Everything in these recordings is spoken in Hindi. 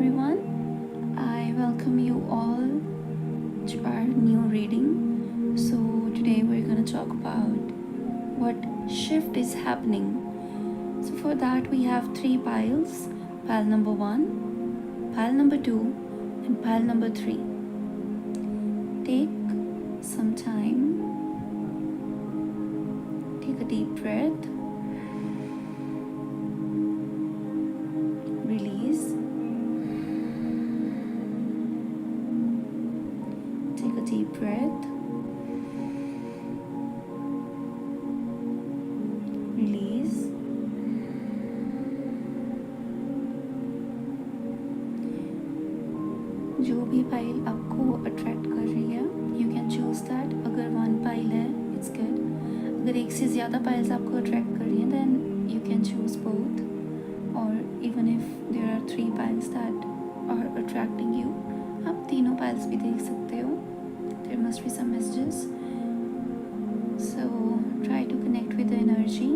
everyone. I welcome you all to our new reading. So, today we're going to talk about what shift is happening. So, for that, we have three piles: pile number 1, pile number 2, and pile number 3. Take some time, take a deep breath, release. Take a deep breath, release. जो भी पाइल आपको अट्रैक्ट कर रही है, यू कैन चूज दैट. अगर 1 पाइल है, इट्स गुड. अगर एक से ज़्यादा पाइल्स आपको अट्रैक्ट कर रही हैं, then you can choose both. और even if there are 3 piles that are attracting you, आप तीनों पाइल्स भी देख सकते हो. There must be some messages, so try to connect with the energy.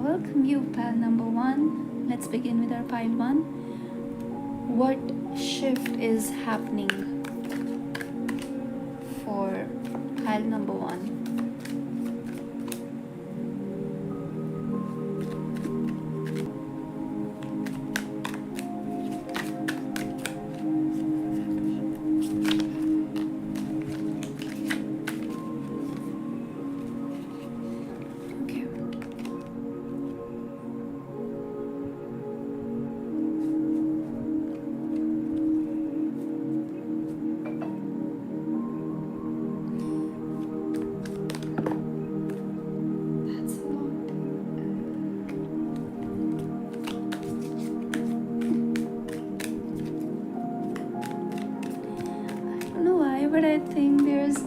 Welcome you, pile number 1. Let's begin with our pile 1. What shift is happening for pile number 1? But I think there's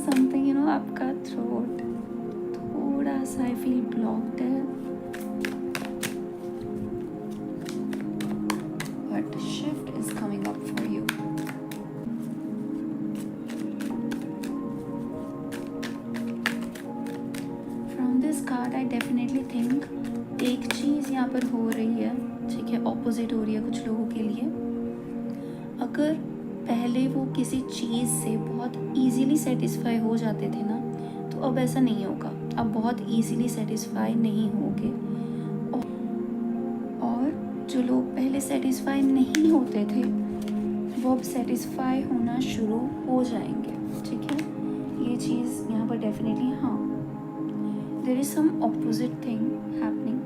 something, आपका throat थोड़ा सा I feel blocked है. But shift is coming up for you. From this card I definitely think एक चीज़ यहाँ पर हो रही है, ठीक है, ऑपोजिट हो रही है कुछ लोगों के लिए. अगर पहले वो किसी चीज़ से बहुत इजीली सेटिस्फाई हो जाते थे ना, तो अब ऐसा नहीं होगा. अब बहुत इजीली सेटिस्फाई नहीं होगे. और जो लोग पहले सेटिस्फाई नहीं होते थे, वो अब सेटिस्फाई होना शुरू हो जाएंगे. ठीक है, ये चीज़ यहाँ पर डेफिनेटली, हाँ, there is some opposite thing happening.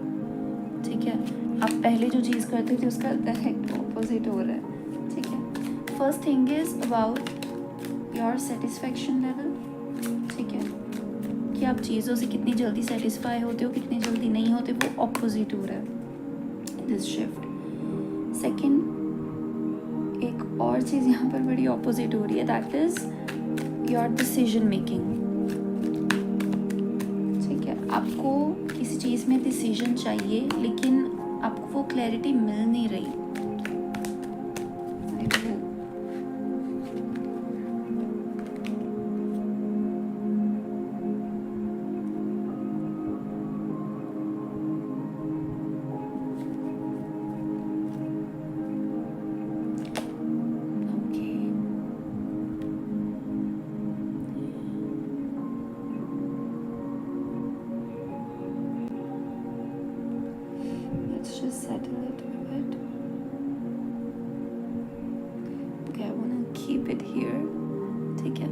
ठीक है, आप पहले जो चीज़ करते थे उसका डायरेक्ट ऑपोजिट हो रहा है. ठीक है, first thing is about your satisfaction level. ठीक है, कि आप चीज़ों से कितनी जल्दी सेटिस्फाई होते हो, कितनी जल्दी नहीं होते, वो ऑपोजिट हो रहा है दिस शिफ्ट. सेकेंड, एक और चीज़ यहाँ पर बड़ी ऑपोजिट हो रही है, that is your decision making. ठीक है, आपको किसी चीज़ में डिसीजन चाहिए, लेकिन आपको वो क्लैरिटी मिल नहीं रही. Just settle it a bit. Okay, I want to keep it here. ठीक है,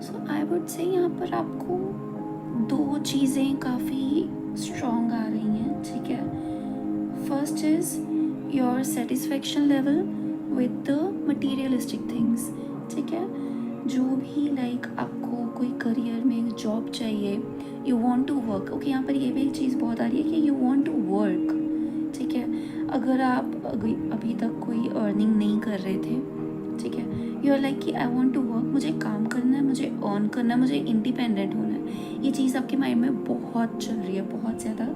so I would say यहाँ पर आपको 2 चीज़ें काफ़ी स्ट्रॉन्ग आ रही हैं. ठीक है, first is your satisfaction level with the materialistic things. ठीक है, जो भी लाइक आपको कोई करियर में जॉब चाहिए, you want to work. Okay, यहाँ पर ये भी एक चीज़ बहुत आ रही है कि यू वॉन्ट टू वर्क. ठीक है, अगर आप अभी तक कोई अर्निंग नहीं कर रहे थे, ठीक है, यू आर लाइक कि आई वॉन्ट टू वर्क, मुझे काम करना है, मुझे अर्न करना है, मुझे इंडिपेंडेंट होना है. ये चीज़ आपके माइंड में बहुत चल रही है, बहुत ज़्यादा.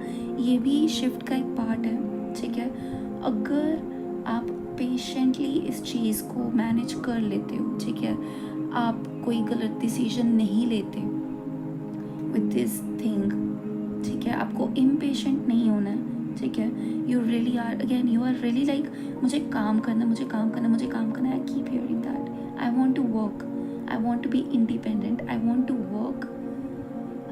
ये भी शिफ्ट का एक पार्ट है. ठीक है, अगर आप पेशेंटली इस चीज़ को मैनेज कर लेते हो, ठीक है, आप कोई गलत डिसीजन नहीं लेते विद दिस थिंग, ठीक है, आपको इम्पेशेंट नहीं होना है, ठीक है, you really are, again you are really like मुझे काम करना, मुझे काम करना, मुझे काम करना, I keep hearing that, I want to work, I want to be independent, I want to work,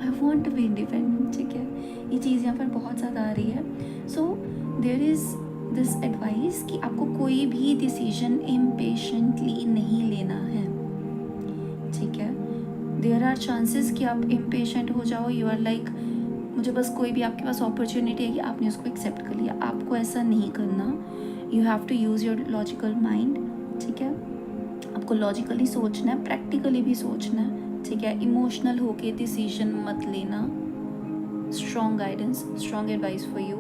I want to be independent, ठीक है, ये चीज़ यहाँ पर बहुत ज़्यादा आ रही है. So there is this advice कि आपको कोई भी डिसीजन इम्पेशेंटली नहीं लेना है, ठीक है. देयर आर चांसेस कि आप इम्पेशेंट हो जाओ, यू आर लाइक मुझे बस कोई भी आपके पास अपॉर्चुनिटी है कि आपने उसको एक्सेप्ट कर लिया, आपको ऐसा नहीं करना. You have to use your logical mind, ठीक है, आपको लॉजिकली सोचना है, प्रैक्टिकली भी सोचना है, ठीक है, इमोशनल होके डिसीजन मत लेना. Strong guidance, strong advice for you,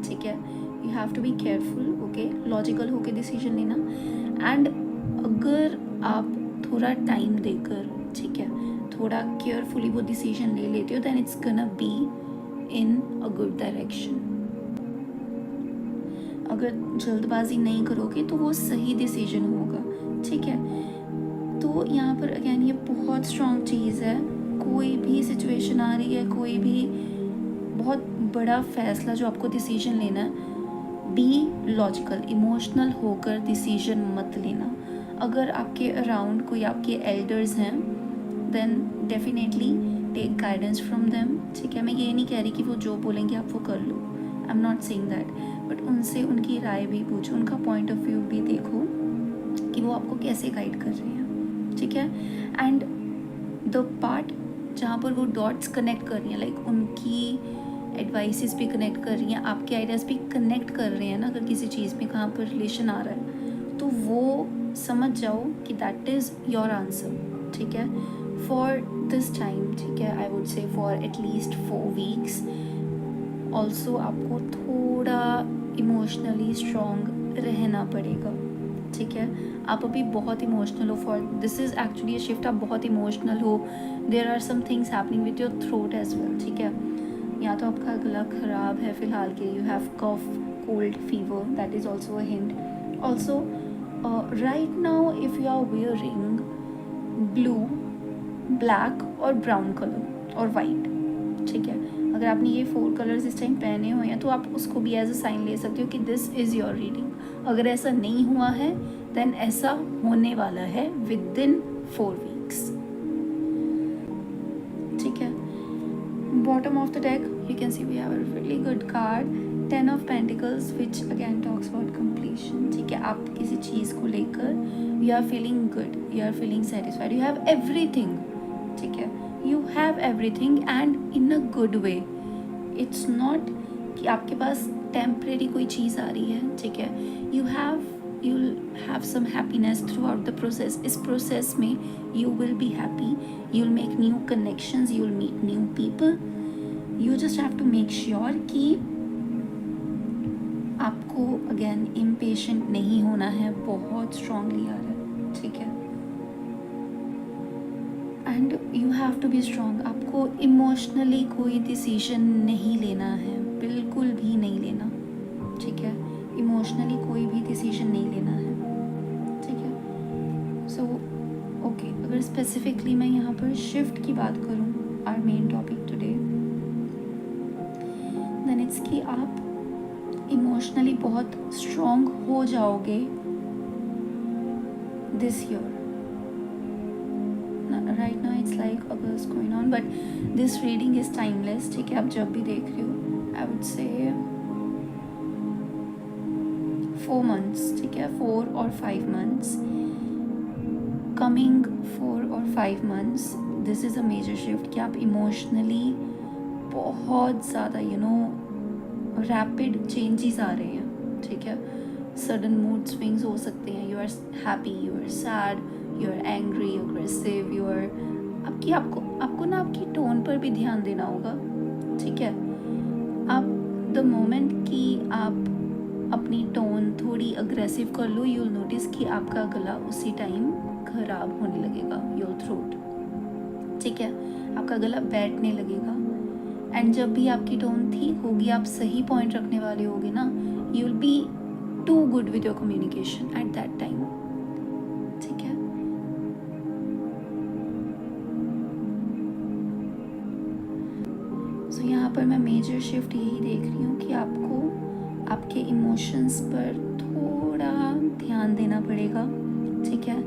ठीक है. You have to be careful, okay, logical होके डिसीजन लेना. एंड अगर आप थोड़ा टाइम देकर, ठीक है, थोड़ा केयरफुली वो डिसीजन ले लेते हो, then it's gonna be in a good direction. अगर जल्दबाजी नहीं करोगे तो वो सही डिसीजन होगा, ठीक है. तो यहाँ पर अगेन ये बहुत स्ट्रॉन्ग चीज़ है. कोई भी सिचुएशन आ रही है, कोई भी बहुत बड़ा फैसला जो आपको डिसीजन लेना है, बी लॉजिकल, इमोशनल होकर डिसीजन मत लेना. अगर आपके अराउंड कोई आपके एल्डर्स हैं, then definitely take guidance from them, ठीक है. मैं ये नहीं कह रही कि वो जो बोलेंगे आप वो कर लो, I am not saying that, but उनसे उनकी राय भी पूछो, उनका पॉइंट ऑफ व्यू भी देखो कि वो आपको कैसे गाइड कर रहे हैं, ठीक है. एंड द पार्ट जहाँ पर वो डॉट्स कनेक्ट कर रही हैं, लाइक उनकी एडवाइसेस भी कनेक्ट कर रही हैं, आपके आइडियाज़ भी कनेक्ट कर रहे हैं ना, अगर किसी चीज़ में कहाँ पर रिलेशन आ रहा है, तो वो समझ जाओ कि दैट इज़ योर आंसर, ठीक है, फॉर दिस टाइम, ठीक है. आई वुड से फॉर एटलीस्ट 4 weeks. ऑल्सो आपको थोड़ा इमोशनली स्ट्रॉन्ग रहना पड़ेगा, ठीक है. आप अभी बहुत इमोशनल हो, for this is actually a shift, आप बहुत इमोशनल हो. There are some things happening with your throat as well, ठीक है. या तो आपका गला ख़राब है फ़िलहाल के, you have cough, cold, fever, that is also a hint. Also right now if you are wearing blue, black और ब्राउन कलर और वाइट, ठीक है, अगर आपने ये 4 कलर्स इस टाइम पहने हुए हैं तो आप उसको भी एज अ साइन ले सकते हो कि दिस इज़ योर रीडिंग. अगर ऐसा नहीं हुआ है देन ऐसा होने वाला है विद इन 4 weeks, ठीक है. Bottom of the deck you can see we have a really good card, 10 of Pentacles, which again talks about completion, ठीक है. आप किसी चीज़ को लेकर you are feeling good, you are feeling satisfied, you have everything, ठीक है, you have everything and in a good way. It's not कि आपके पास टेम्परेरी कोई चीज़ आ रही है, ठीक है. you'll have some happiness throughout the process. इस process में you will be happy, you'll make new connections, you'll meet new people. You just have to make sure कि आपको again impatient नहीं होना है, बहुत strongly आ रहा है, ठीक है. And you have to be strong. आपको इमोशनली कोई डिसीजन नहीं लेना है, बिल्कुल भी नहीं लेना, ठीक है. इमोशनली कोई भी डिसीजन नहीं लेना है, ठीक है. सो ओके, अगर स्पेसिफिकली मैं यहाँ पर शिफ्ट की बात करूँ, our main topic today, then it's कि आप इमोशनली बहुत स्ट्रॉन्ग हो जाओगे this year. Right now it's like August going on, but this reading is timeless, ठीक है. आप जब भी देख रहे हो, आई वुड से 4 months, ठीक है, 4 or 5 months, coming 4 or 5 months, this is a major shift कि आप इमोशनली बहुत ज़्यादा रैपिड चेंजेस आ रहे हैं, ठीक है. सडन मूड स्विंग्स हो सकते हैं, you are happy, you are sad, you are angry, aggressive, you are आपको ना आपकी टोन पर भी ध्यान देना होगा, ठीक है. आप द मोमेंट कि आप अपनी टोन थोड़ी अग्रेसिव कर लो, यू विल नोटिस कि आपका गला उसी टाइम ख़राब होने लगेगा, योर थ्रोट, ठीक है. आपका गला बैठने लगेगा. एंड जब भी आपकी टोन ठीक होगी, आप सही पॉइंट रखने वाले होगे ना, you will be too good with your communication at that time, ठीक है। सो यहाँ पर मैं मेजर शिफ्ट यही देख रही हूँ कि आपको आपके इमोशंस पर थोड़ा ध्यान देना पड़ेगा, ठीक है।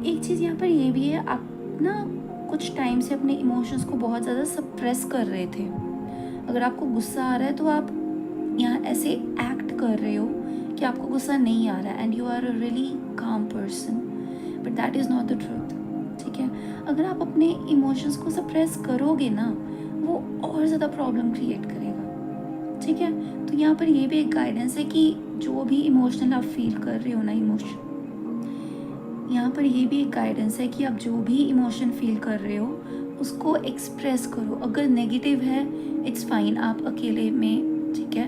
एक चीज़ यहाँ पर ये भी है, आप ना कुछ टाइम से अपने इमोशंस को बहुत ज़्यादा सप्रेस कर रहे थे। अगर आपको गुस्सा आ रहा है तो आप यहाँ ऐसे एक्ट कर रहे हो कि आपको गुस्सा नहीं आ रहा है and you are a really calm person, but that is not the truth, ठीक है। अगर आप अपने इमोशंस को सप्रेस करोगे ना, वो और ज़्यादा प्रॉब्लम क्रिएट करेगा, ठीक है। तो यहाँ पर ये भी एक गाइडेंस है कि जो भी इमोशनल आप फील कर रहे हो ना, यहाँ पर ये भी एक गाइडेंस है कि आप जो भी इमोशन फील कर रहे हो उसको एक्सप्रेस करो। अगर नेगेटिव है इट्स फाइन, आप अकेले में, ठीक है,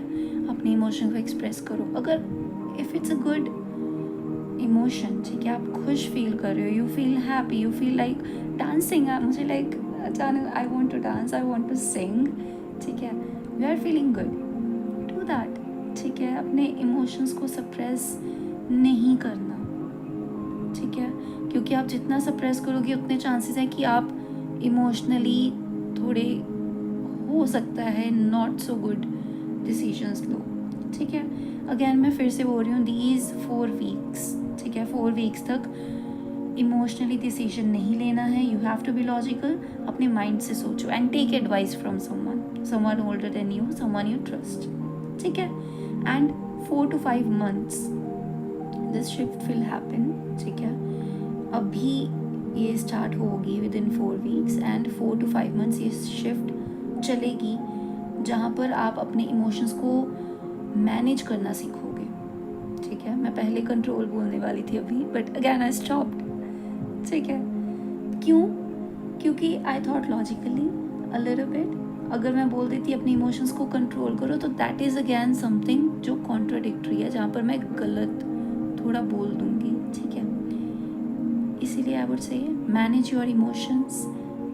अपने इमोशन को एक्सप्रेस करो। अगर if it's a good emotion, ठीक है, आप खुश फील कर रहे हो, you feel happy, you feel like dancing, मुझे लाइक अचानक I want to dance, I want to sing, ठीक है, you are feeling good, do that, ठीक है। अपने इमोशंस को सप्रेस नहीं करना, ठीक है, क्योंकि आप जितना सप्रेस करोगे उतने चांसेस हैं कि आप इमोशनली थोड़े, हो सकता है, नॉट सो गुड डिसीजंस लो, ठीक है। अगेन मैं फिर से बोल रही हूँ, दीज 4 वीक्स, ठीक है, 4 वीक्स तक इमोशनली डिसीजन नहीं लेना है। You have to be logical, अपने माइंड से सोचो and take advice from someone older than you, someone you trust, ठीक है। And 4 to 5 months this shift will happen, ठीक है। अभी ये स्टार्ट होगी within 4 weeks and 4 to 5 months ये शिफ्ट चलेगी, जहाँ पर आप अपने इमोशंस को मैनेज करना सीखोगे, ठीक है। मैं पहले कंट्रोल बोलने वाली थी अभी, बट अगैन आई स्टॉप्ड, ठीक है। क्यों? क्योंकि I thought logically a little bit, अगर मैं बोल देती अपने इमोशंस को कंट्रोल करो तो दैट इज़ अगैन समथिंग जो कॉन्ट्राडिक्टरी है, जहाँ पर मैं गलत थोड़ा बोल दूँगी, ठीक है। इसीलिए आई वुड से मैनेज योर इमोशंस,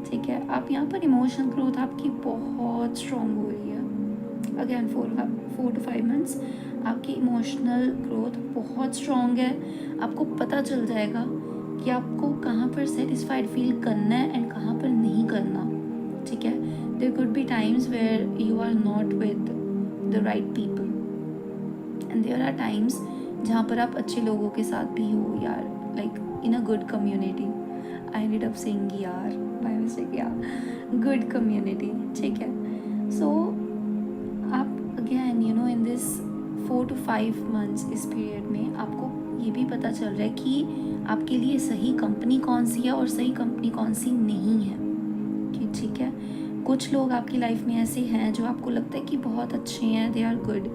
ठीक है। आप यहाँ पर इमोशनल ग्रोथ आपकी बहुत स्ट्रॉन्ग हो रही है। अगेन 4 to 5 months आपकी इमोशनल ग्रोथ बहुत स्ट्रॉन्ग है। आपको पता चल जाएगा कि आपको कहाँ पर सेटिस्फाइड फील करना है एंड कहाँ पर नहीं करना, ठीक है। There could be times where you are not with the right people and there are times जहाँ पर आप अच्छे लोगों के साथ भी हो यार, like in a good community. I ended up saying यार बाय मिस्टेक, या गुड कम्युनिटी, ठीक है। सो आप again you know in this 4 to 5 months इस पीरियड में आपको ये भी पता चल रहा है कि आपके लिए सही कंपनी कौन सी है और सही कंपनी कौन सी नहीं है, कि ठीक है। कुछ लोग आपकी लाइफ में ऐसे हैं जो आपको लगता है कि बहुत अच्छे हैं, they are good,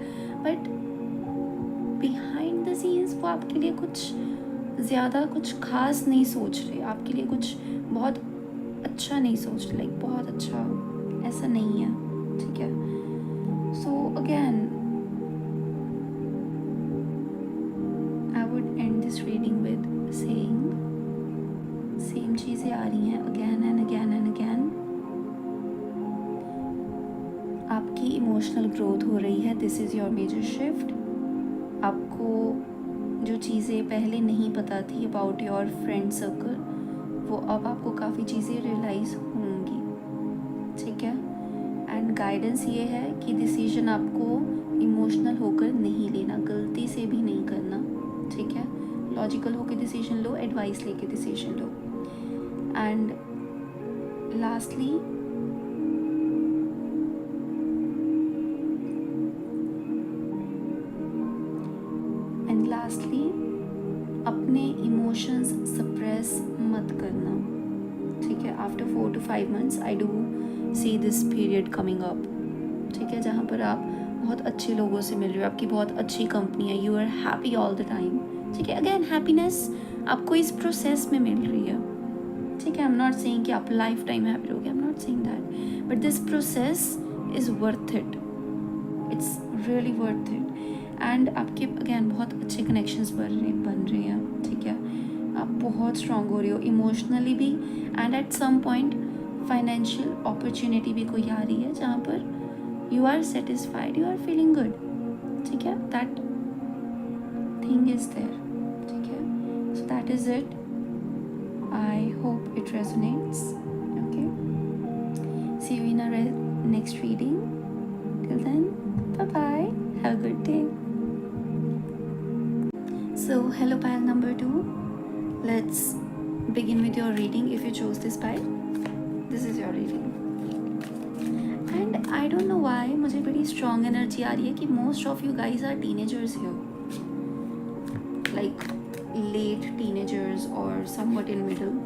but behind the scenes वो आपके लिए कुछ ज़्यादा कुछ खास नहीं सोच रहे, आपके लिए कुछ बहुत अच्छा नहीं सोच रहे, लाइक बहुत अच्छा ऐसा नहीं है, ठीक है। So again I would end this reading with saying, same चीज़ें आ रही हैं again and again and again. आपकी इमोशनल ग्रोथ हो रही है, this is your major shift. आपको जो चीज़ें पहले नहीं पता थी अबाउट योर फ्रेंड सर्कल, वो अब आपको काफ़ी चीज़ें रियलाइज़ होंगी, ठीक है। एंड गाइडेंस ये है कि डिसीजन आपको इमोशनल होकर नहीं लेना, गलती से भी नहीं करना, ठीक है। लॉजिकल होकर डिसीजन लो, एडवाइस लेके डिसीजन लो। एंड लास्टली अपने इमोशंस सप्रेस मत करना, ठीक है। After 4 to 5 months I do see this period coming up, ठीक है, जहाँ पर आप बहुत अच्छे लोगों से मिल रहे हो, आपकी बहुत अच्छी कंपनी है, you are happy all the time, ठीक है। अगेन हैप्पीनेस आपको इस प्रोसेस में मिल रही है, ठीक है। आई एम नॉट सेइंग कि आप लाइफ टाइम हैप्पी रहोगे, आई am not saying that, but this process is worth it, it's really worth it. And आपके अगेन बहुत अच्छे कनेक्शंस बन रहे हैं, ठीक है। आप बहुत स्ट्रॉन्ग हो रहे हो इमोशनली भी, and at some point financial opportunity भी कोई आ रही है जहाँ पर you are satisfied, you are feeling good, ठीक है। दैट फीलिंग इज देयर, ठीक है. So that is it. I hope it resonates. Okay, see you in a next reading. Till then, bye bye. Have a good day. So, hello pile number 2. Let's begin with your reading. If you chose this pile, this is your reading. And I don't know why मुझे बड़ी strong energy आ रही है कि most of you guys are teenagers here. Like late teenagers or somewhat in middle.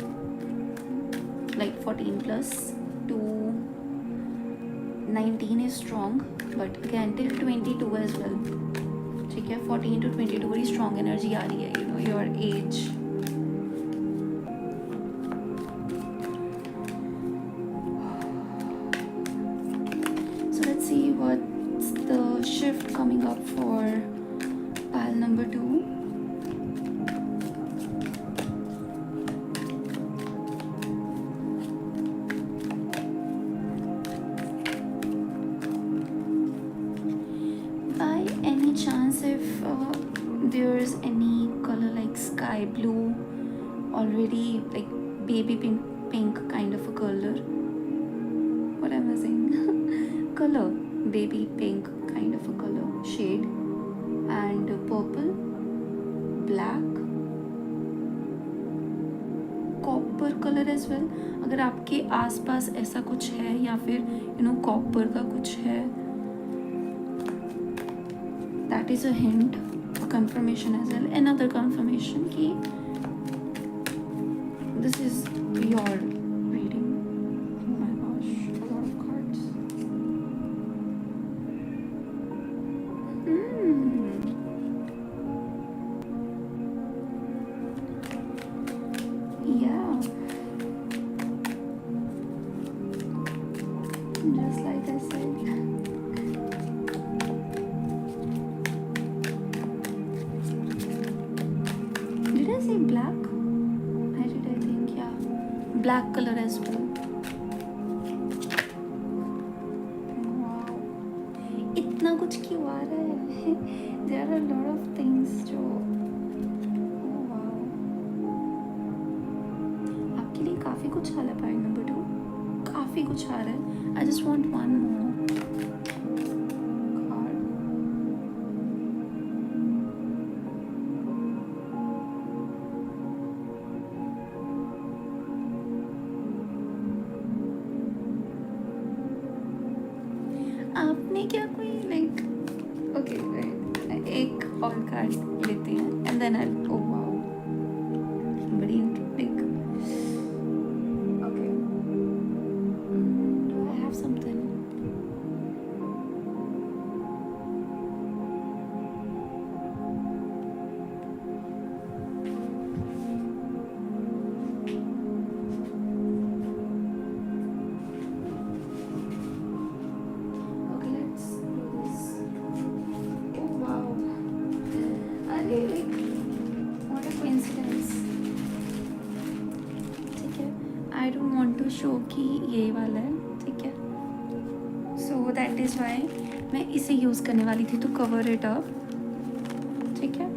Like 14 plus to 19 is strong, but again till 22 as well. ठीक है, 14 to 22 बड़ी strong energy आ रही है, you know, your age. So let's see what's the shift coming up for pile number 2. There's any color like sky blue, already like baby pink kind of a color. What am I saying? Color, baby pink kind of a color shade, and purple, black, copper color as well. अगर आपके आसपास ऐसा कुछ है या फिर you know copper का कुछ है, that is a hint. Confirmation as well, another confirmation कि this is your reading. Oh my gosh, a lot of cards. Yeah, just like I said. Say black? I think yeah, black color as well. Wow, इतना कुछ क्यों आ रहा है? There are a lot of things जो oh wow, आपके लिए काफ़ी कुछ आ रहा है pile number 2. काफ़ी कुछ आ रहा है. I just want one more. आपने क्या कोई लाइक ओके एक और कार्ड लेते हैं and then I oh wow बड़ी like okay do I have something I don't want to show कि ये वाला है, ठीक है. सो दैट इज़ वाई मैं इसे यूज़ करने वाली थी टू कवर इट अप, ठीक है.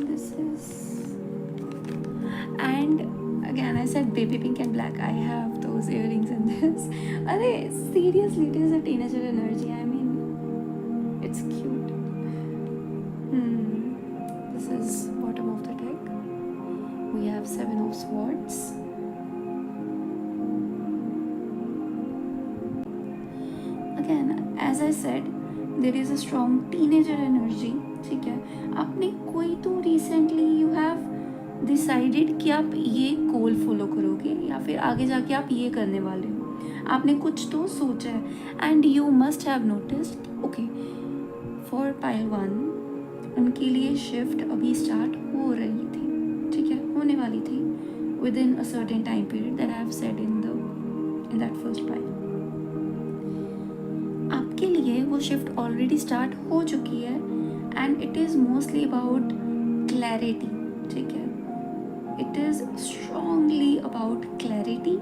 This is and again I said baby pink and black. I have those earrings and this. अरे seriously it is a teenager energy. I mean it's cute. This is bottom of the deck. We have 7 of swords. Again, as I said, there is a strong teenager energy. ठीक है, आपने कोई तो recently you have decided कि आप ये goal follow करोगे या फिर आगे जाके आप ये करने वाले हो. आपने कुछ तो सोचा है and you must have noticed. Okay, for pile 1 उनके लिए शिफ्ट अभी स्टार्ट हो रही थी, ठीक है, होने वाली थी with in a certain time period that I have said in that first pile. आपके लिए वो शिफ्ट ऑलरेडी स्टार्ट हो चुकी है and it is mostly about clarity, ठीक है. It is strongly about clarity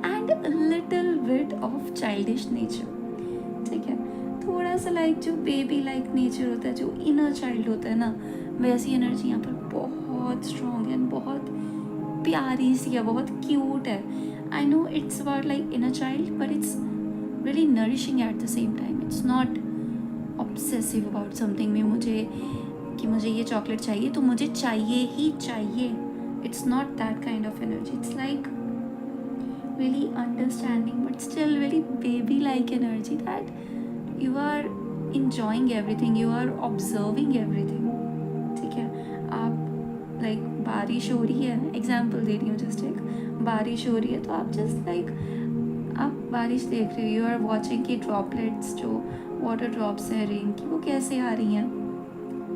and little bit of childish nature, ठीक है. थोड़ा थोड़ा सा लाइक जो बेबी लाइक नेचर होता है, जो इनर चाइल्ड होता है ना, वैसी एनर्जी यहाँ पर बहुत स्ट्रॉन्ग है, बहुत प्यारी सी है, बहुत क्यूट है. I know it's about like inner child, but it's really nourishing at the same time. It's not obsessive about something में मुझे ये चॉकलेट चाहिए तो मुझे चाहिए ही चाहिए. It's not that kind of energy. It's like really understanding but still very baby like energy that you are enjoying everything, you are observing everything. ठीक है, आप लाइक बारिश हो रही है, एग्जाम्पल दे रही हूँ, जस्ट एक बारिश हो रही है तो आप जस्ट लाइक आप बारिश देख रहे हो, यू आर वॉचिंग की ड्रॉपलेट्स जो वाटर ड्रॉप्स हैं रेन की वो कैसे आ रही हैं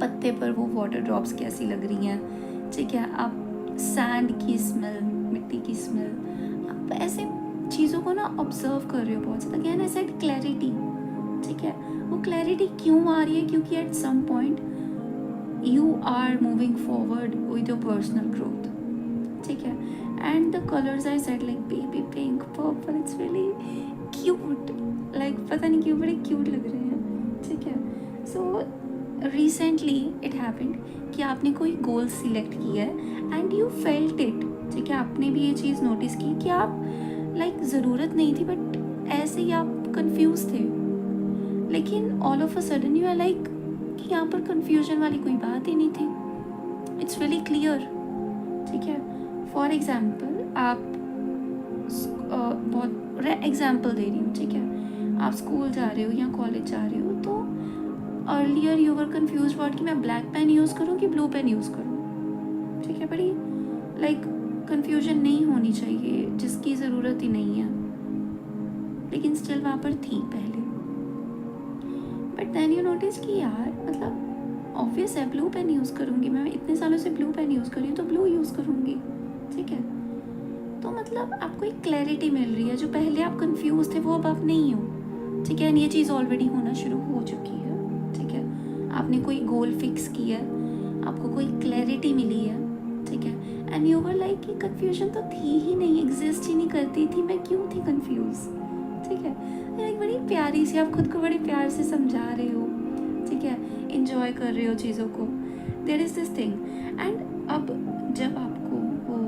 पत्ते पर, वो वाटर ड्रॉप्स कैसी लग रही हैं. ठीक है, आप सैंड की स्मेल, मिट्टी की स्मेल, आप ऐसे चीज़ों को ना ऑब्जर्व कर रहे हो बहुत ज़्यादा. Again I said clarity. ठीक है, वो क्लैरिटी क्यों आ रही है? क्योंकि at some point you are moving forward with your personal growth. ठीक है, and the colours I said like baby pink, purple, it's really cute. Like पता नहीं क्यों बड़े क्यूट लग रहे हैं. ठीक है, सो रिसेंटली इट हैपेंड कि आपने कोई गोल सिलेक्ट किया है एंड यू फेल्ट इट. ठीक है, आपने भी ये चीज़ नोटिस की कि आप लाइक ज़रूरत नहीं थी बट ऐसे ही आप कंफ्यूज थे, लेकिन all of a sudden you are like कि यहाँ पर कंफ्यूजन वाली कोई बात ही नहीं थी. It's really clear. ठीक है, फॉर एग्जाम्पल आप बहुत एग्जाम्पल दे रही हूँ. ठीक है, आप स्कूल जा रहे हो या कॉलेज जा रहे हो तो earlier you were confuse about कि मैं ब्लैक पेन यूज़ करूँ कि ब्लू पेन यूज़ करूँ. ठीक है, बड़ी लाइक कन्फ्यूजन नहीं होनी चाहिए जिसकी ज़रूरत ही नहीं है, लेकिन स्टिल वहाँ पर थी पहले. बट देन यू नोटिस कि यार मतलब ऑब्वियस है ब्लू पेन यूज़ करूँगी, मैं इतने सालों से ब्लू पेन यूज़ कर रही हूँ तो ब्लू यूज़ करूँगी. ठीक है, तो मतलब आपको एक क्लैरिटी मिल रही है. जो पहले आप कंफ्यूज थे वो अब आप नहीं हो. ठीक है, एंड ये चीज़ ऑलरेडी होना शुरू हो चुकी है. ठीक है, आपने कोई गोल फिक्स किया, आपको कोई क्लैरिटी मिली है. ठीक है, एंड यू वर लाइक कि कन्फ्यूजन तो थी ही नहीं, एग्जिस्ट ही नहीं करती थी, मैं क्यों थी कन्फ्यूज. ठीक है, एक बड़ी प्यारी सी, आप खुद को बड़े प्यार से समझा रहे हो. ठीक है, इंजॉय कर रहे हो चीज़ों को. There is this thing. And अब जब आपको वो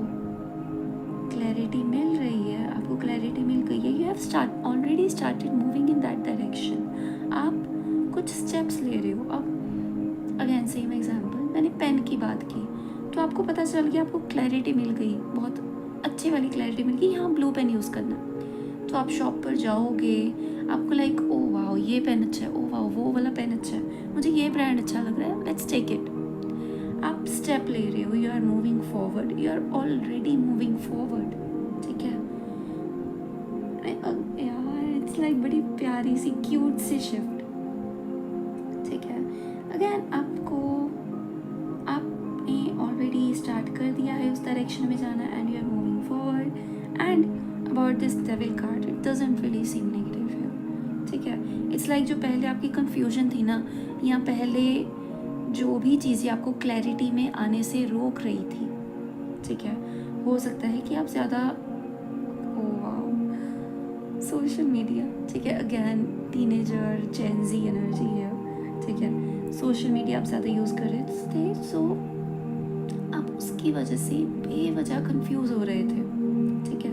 क्लैरिटी मिल रही है, आपको क्लैरिटी मिल गई है, you have already started moving in that direction. आप कुछ स्टेप्स ले रहे हो. अब अगेन सेम एग्जाम्पल, मैंने पेन की बात की तो आपको पता चल गया, आपको क्लैरिटी मिल गई, बहुत अच्छी वाली क्लैरिटी मिल गई, यहाँ ब्लू पेन यूज़ करना. तो आप शॉप पर जाओगे, आपको लाइक ओ वाओ ये पेन अच्छा है, ओ वाओ वो वाला पेन अच्छा है, मुझे ये ब्रांड अच्छा लग रहा है, लेट्स टेक इट. आप स्टेप ले रहे हो, you are moving forward, you are already moving forward. ठीक है यार, इट्स लाइक बड़ी प्यारी सी क्यूट सी शिफ्ट. ठीक है, अगेन आपने ऑलरेडी स्टार्ट कर दिया है उस डायरेक्शन में जाना, and you are moving forward. And about this devil card, it doesn't really seem negative here. ठीक है, इट्स लाइक जो पहले आपकी कंफ्यूजन थी ना, या पहले जो भी चीज़ें आपको क्लैरिटी में आने से रोक रही थी. ठीक है, हो सकता है कि आप ज़्यादा सोशल मीडिया. ठीक है, अगेन टीनेजर जेनजी एनर्जी है. ठीक है, सोशल मीडिया आप ज़्यादा यूज़ कर रहे थे, सो आप उसकी वजह से बेवजह कंफ्यूज हो रहे थे. ठीक है,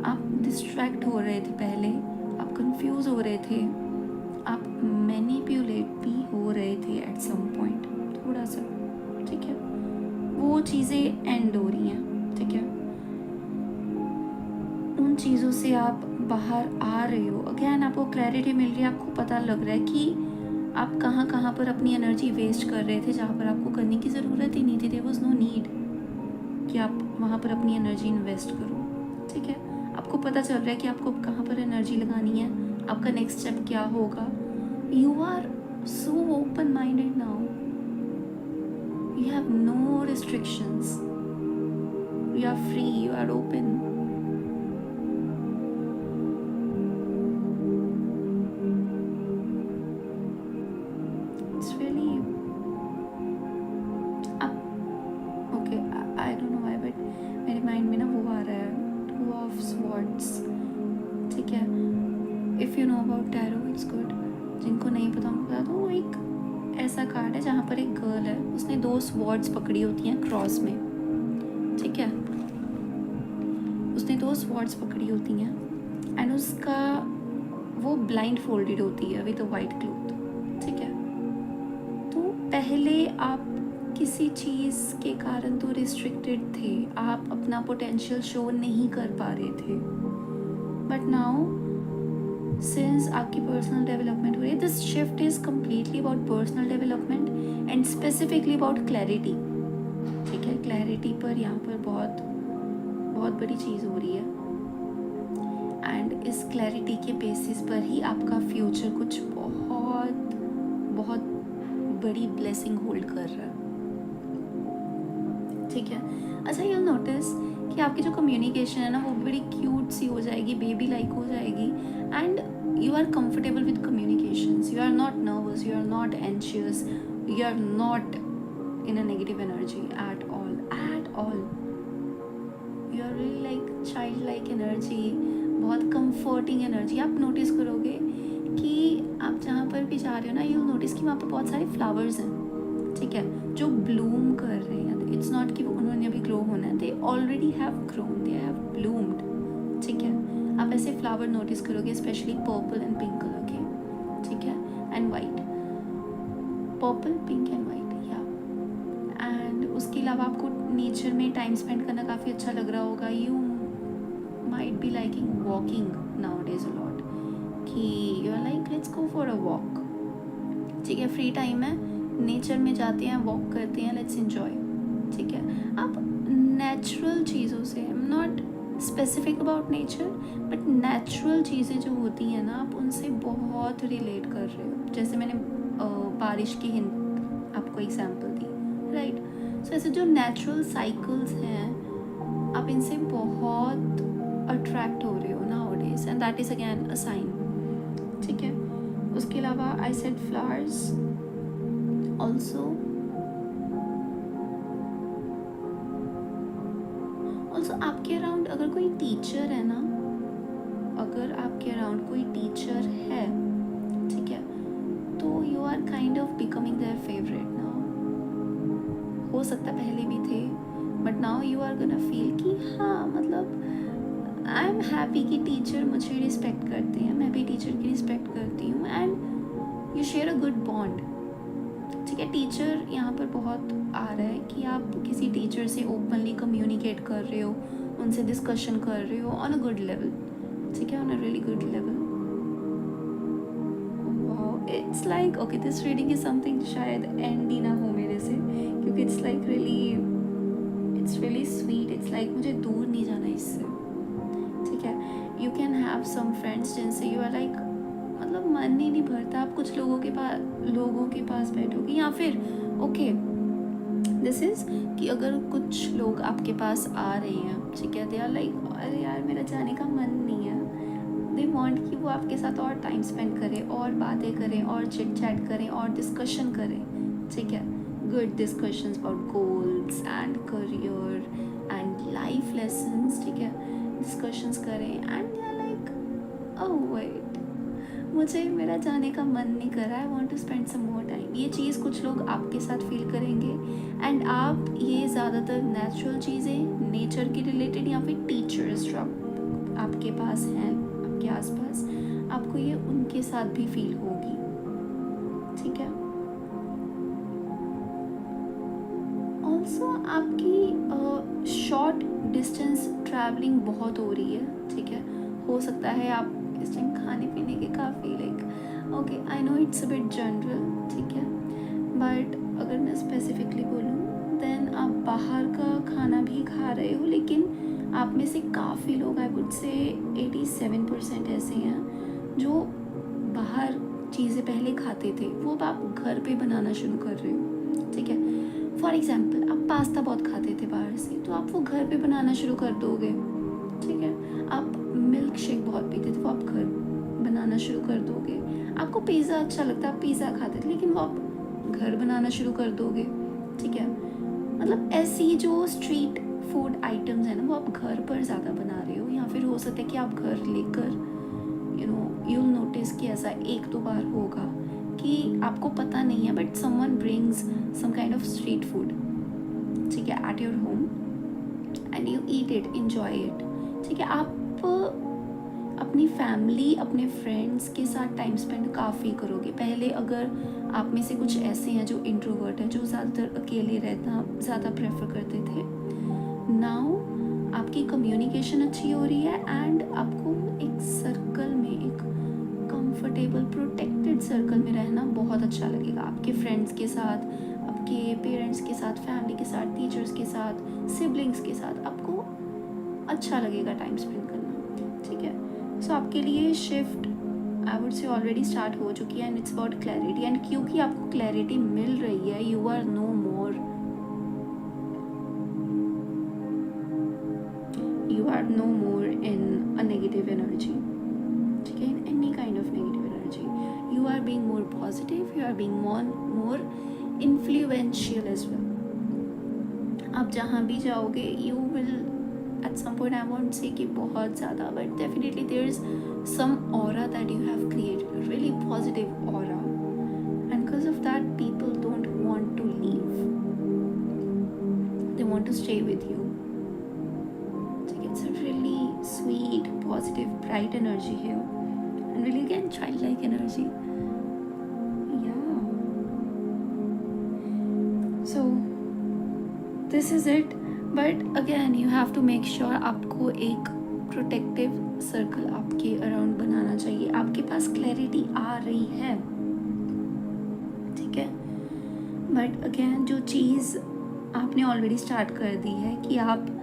आप डिस्ट्रैक्ट हो रहे थे, पहले आप कंफ्यूज हो रहे थे, आप मैनिपुलेट भी हो रहे थे एट सम पॉइंट थोड़ा सा. ठीक है, वो चीज़ें एंड हो रही हैं. ठीक है, उन चीज़ों से आप बाहर आ रहे हो. अगेन आपको क्लैरिटी मिल रही है, आपको पता लग रहा है कि आप कहाँ पर अपनी एनर्जी वेस्ट कर रहे थे, जहाँ पर आपको करने की ज़रूरत ही नहीं थी. देयर वाज नो नीड कि आप वहाँ पर अपनी एनर्जी इन्वेस्ट करो. ठीक है, आपको पता चल रहा है कि आपको कहाँ पर एनर्जी लगानी है, आपका नेक्स्ट स्टेप क्या होगा. You are so open minded now, you have no restrictions, you are free, you are open. मेरे माइंड में ना वो आ रहा है, 2 of Swords. ठीक है, if you know about tarot it's good. जिनको नहीं पता उनको बता दो, वो एक ऐसा कार्ड है जहाँ पर एक गर्ल है, उसने 2 स्वॉर्ड्स पकड़ी होती हैं क्रॉस में, ठीक है, उसने 2 स्वॉर्ड्स पकड़ी होती हैं एंड उसका वो ब्लाइंड फोल्डेड होती है विद अ वाइट क्लॉथ, ठीक है। तो पहले आप किसी चीज़ के कारण तो रिस्ट्रिक्टेड थे, आप अपना पोटेंशियल शो नहीं कर पा रहे थे, बट नाउ सिंस आपकी पर्सनल डेवलपमेंट हो रही है, this shift is completely about personal development and specifically about clarity, ठीक है। क्लैरिटी पर यहाँ पर बहुत बहुत बड़ी चीज़ हो रही है एंड इस क्लैरिटी के बेसिस पर ही आपका फ्यूचर कुछ बहुत बहुत बड़ी ब्लेसिंग होल्ड कर रहा है, ठीक है। अच्छा, यू नोटिस कि आपकी जो कम्युनिकेशन है ना वो बड़ी क्यूट सी हो जाएगी, बेबी लाइक हो जाएगी and you are comfortable with communications, you are not nervous, you are not anxious, you are not in a negative energy at all, you are really like child like energy, बहुत कंफर्टिंग एनर्जी। आप नोटिस करोगे कि आप जहाँ पर भी जा रहे हो ना, यू नोटिस कि वहाँ पर बहुत सारे फ्लावर्स हैं, ठीक है, जो ब्लूम कर रहे हैं। इट्स नॉट कि उन्होंने अभी ग्रो होना है, they already have grown, they have bloomed, ठीक है। आप ऐसे फ्लावर नोटिस करोगे, specially purple and pink colour के, ठीक है, and white, purple pink and white, या एंड उसके अलावा आपको नेचर में टाइम स्पेंड करना काफ़ी अच्छा लग रहा होगा। You might be liking walking nowadays a lot, कि you are like let's go for a walk, ठीक है, फ्री टाइम है, नेचर में जाते हैं, वॉक करते हैं, लेट्स एंजॉय, ठीक है। आप नेचुरल चीज़ों से, आई am not specific about nature, but natural चीज़ें जो होती हैं ना, आप उनसे बहुत रिलेट कर रहे हो। जैसे मैंने बारिश की हिंट आपको एग्जांपल दी, राइट। सो ऐसे जो नेचुरल साइकिल्स हैं, आप इनसे बहुत अट्रैक्ट हो रहे हो nowadays and that is again a sign, ठीक है। उसके अलावा आई सेड फ्लावर्स ऑल्सो आपके अराउंड अगर कोई टीचर है ना, अगर आपके अराउंड कोई टीचर है, ठीक है, तो you are kind of becoming their favourite now. हो सकता पहले भी थे, but now you are gonna feel कि हाँ, मतलब आई एम हैप्पी कि टीचर मुझे रिस्पेक्ट करते हैं, मैं भी टीचर की रिस्पेक्ट करती हूँ and you share a good bond, ठीक है। टीचर यहाँ पर बहुत आ रहा है कि आप किसी टीचर से ओपनली कम्युनिकेट कर रहे हो, उनसे डिस्कशन कर रहे हो ऑन अ गुड लेवल, ठीक है, on a really good level. Wow, it's like okay, this reading is something शायद एंड ही ना हो मेरे से, क्योंकि it's like really sweet, it's like मुझे दूर नहीं जाना इससे, ठीक है। You can have some friends जिनसे यू आर लाइक, मतलब मन ही नहीं भरता, आप कुछ लोगों के पास बैठोगे, या फिर ओके दिस इज़ कि अगर कुछ लोग आपके पास आ रहे हैं, ठीक है, दे आर लाइक अरे यार मेरा जाने का मन नहीं है, दे वांट कि वो आपके साथ और टाइम स्पेंड करें, और बातें करें, और चिट चैट करें, और डिस्कशन करें, ठीक है, good discussions about goals and career and life lessons, ठीक है, डिस्कशंस करें and they are like oh wait, मुझे मेरा जाने का मन नहीं कर रहा है, I want to spend some more time. ये चीज़ कुछ लोग आपके साथ फील करेंगे एंड आप ये ज़्यादातर नेचुरल चीज़ें, नेचर की रिलेटेड, या फिर टीचर्स जो आपके पास हैं, आपके आसपास, आपको ये उनके साथ भी फील होगी, ठीक है। ऑल्सो आपकी शॉर्ट डिस्टेंस ट्रैवलिंग बहुत हो रही है, ठीक है। हो सकता है आप इस टाइम खाने पीने के काफ़ी like okay, I know it's a bit general, ठीक है, बट अगर मैं स्पेसिफिकली बोलूँ देन आप बाहर का खाना भी खा रहे हो, लेकिन आप में से काफ़ी लोग, आई वुड से 87% ऐसे हैं जो बाहर चीज़ें पहले खाते थे, वो अब आप घर पे बनाना शुरू कर रहे हो, ठीक है। फॉर एग्जाम्पल, आप पास्ता बहुत खाते थे बाहर से, तो आप वो घर पे बनाना शुरू कर दोगे, ठीक है। आप मिल्क शेक बहुत पीते थे, वो आप घर बनाना शुरू कर दोगे। आपको पिज़्ज़ा अच्छा लगता है, आप पिज़्ज़ा खाते थे, लेकिन वो आप घर बनाना शुरू कर दोगे, ठीक है। मतलब ऐसी जो स्ट्रीट फूड आइटम्स हैं ना, वो आप घर पर ज़्यादा बना रहे हो, या फिर हो सकता है कि आप घर लेकर you'll notice कि ऐसा एक दो बार होगा कि आपको पता नहीं है but someone brings some kind of street food, ठीक है, at your home and you eat it, enjoy it, ठीक है. आप अपनी फैमिली, अपने फ्रेंड्स के साथ टाइम स्पेंड काफ़ी करोगे. पहले अगर आप में से कुछ ऐसे हैं जो इंट्रोवर्ट हैं, जो ज़्यादातर अकेले रहना ज़्यादा प्रेफर करते थे, नाउ आपकी कम्युनिकेशन अच्छी हो रही है एंड आपको एक सर्कल में, एक कंफर्टेबल प्रोटेक्टेड सर्कल में रहना बहुत अच्छा लगेगा. आपके फ्रेंड्स के साथ, आपके पेरेंट्स के साथ, फैमिली के साथ, टीचर्स के साथ, सिबलिंग्स के साथ आपको अच्छा लगेगा टाइम स्पेंड करना, ठीक है. सो आपके लिए shift I would say already start हो चुकी है and it's about clarity. And क्योंकि आपको क्लैरिटी मिल रही है, you are no more in a negative energy, ठीक है, in any kind of negative energy. You are being more positive, you are being more influential as well. आप जहाँ भी जाओगे, you will at some point, I won't say कि बहुत ज़्यादा, but definitely there's some aura that you have created, a really positive aura, and because of that people don't want to leave, they want to stay with you. It's a really sweet, positive, bright energy here, and really again childlike energy. Yeah. So this is it, but again you have to make sure आपको एक प्रोटेक्टिव सर्कल आपके अराउंड बनाना चाहिए. आपके पास क्लैरिटी आ रही है, ठीक है, बट अगेन जो चीज़ आपने ऑलरेडी स्टार्ट कर दी है कि आप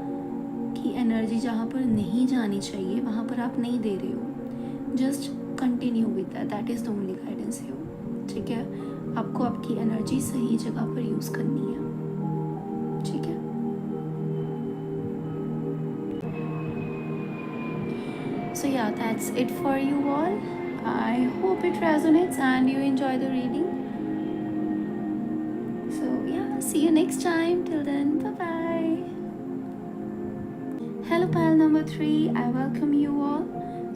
की एनर्जी जहाँ पर नहीं जानी चाहिए वहाँ पर आप नहीं दे रहे हो. Just continue with that is the only guidance है, ठीक है. आपको आपकी एनर्जी सही जगह पर यूज़ करनी है, ठीक है. So yeah, that's it for you all. I hope it resonates and you enjoy the reading. So yeah, see you next time. Till then, bye-bye. Hello pile number 3, I welcome you all.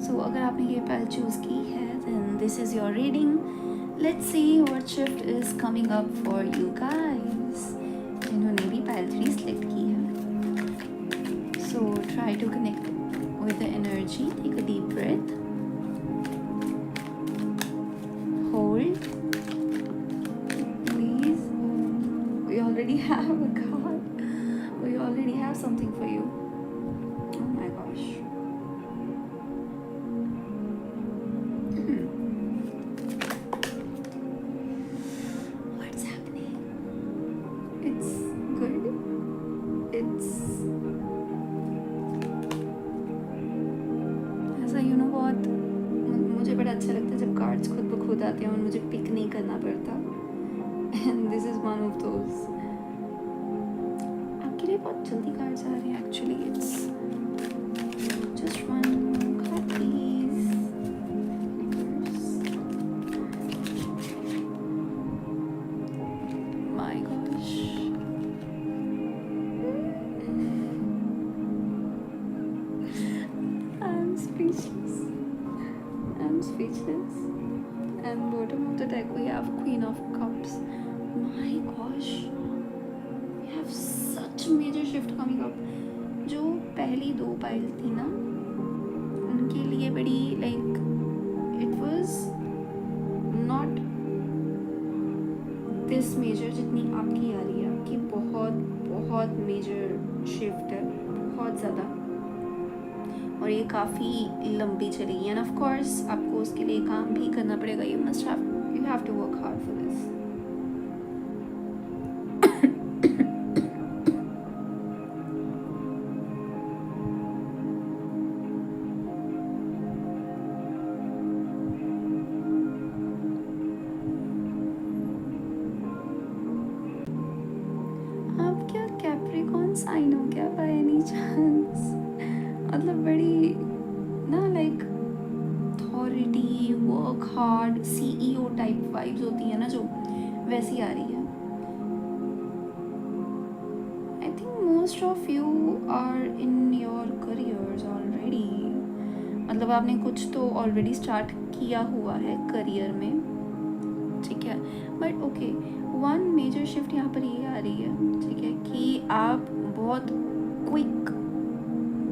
So अगर आपने ये pile choose की है, then this is your reading. Let's see what shift is coming up for you guys. जिन्होंने भी pile 3 select की है. So try to connect with the energy. Take a deep breath. Hold. Please. We already have a card. We already have something for you. Oh my gosh. What's happening? It's good. It's ऐसा बहुत मुझे बड़ा अच्छा लगता है जब कार्ड्स खुद ब खुद आते हैं और मुझे पिक नहीं करना पड़ता. And this is one of those. आपके लिए बहुत जल्दी कार्ड्स आ रहे हैं. Actually it's just one card please. My gosh. I'm speechless. And bottom of the deck we have Queen of Cups. My gosh, we have such major shift coming up. जो पहली 2 पाइल थी ना, उनके लिए बड़ी like it was not this major जितनी आपकी आ रही है. आपकी बहुत बहुत major shift है, बहुत ज़्यादा, और ये काफ़ी लंबी चलेगी. एंड ऑफ कोर्स आपको उसके लिए काम भी करना पड़ेगा. You have to work hard for this. आप क्या कैप्रिकॉन साइन हो क्या बाय एनी चांस? मतलब बड़ी ना like authority, work hard, CEO type vibes होती है ना, जो वैसी आ रही है. I think most of you are in your careers already. मतलब आपने कुछ तो ऑलरेडी स्टार्ट किया हुआ है करियर में, ठीक है। But okay, one major shift यहाँ पर ये आ रही है, ठीक है, कि आप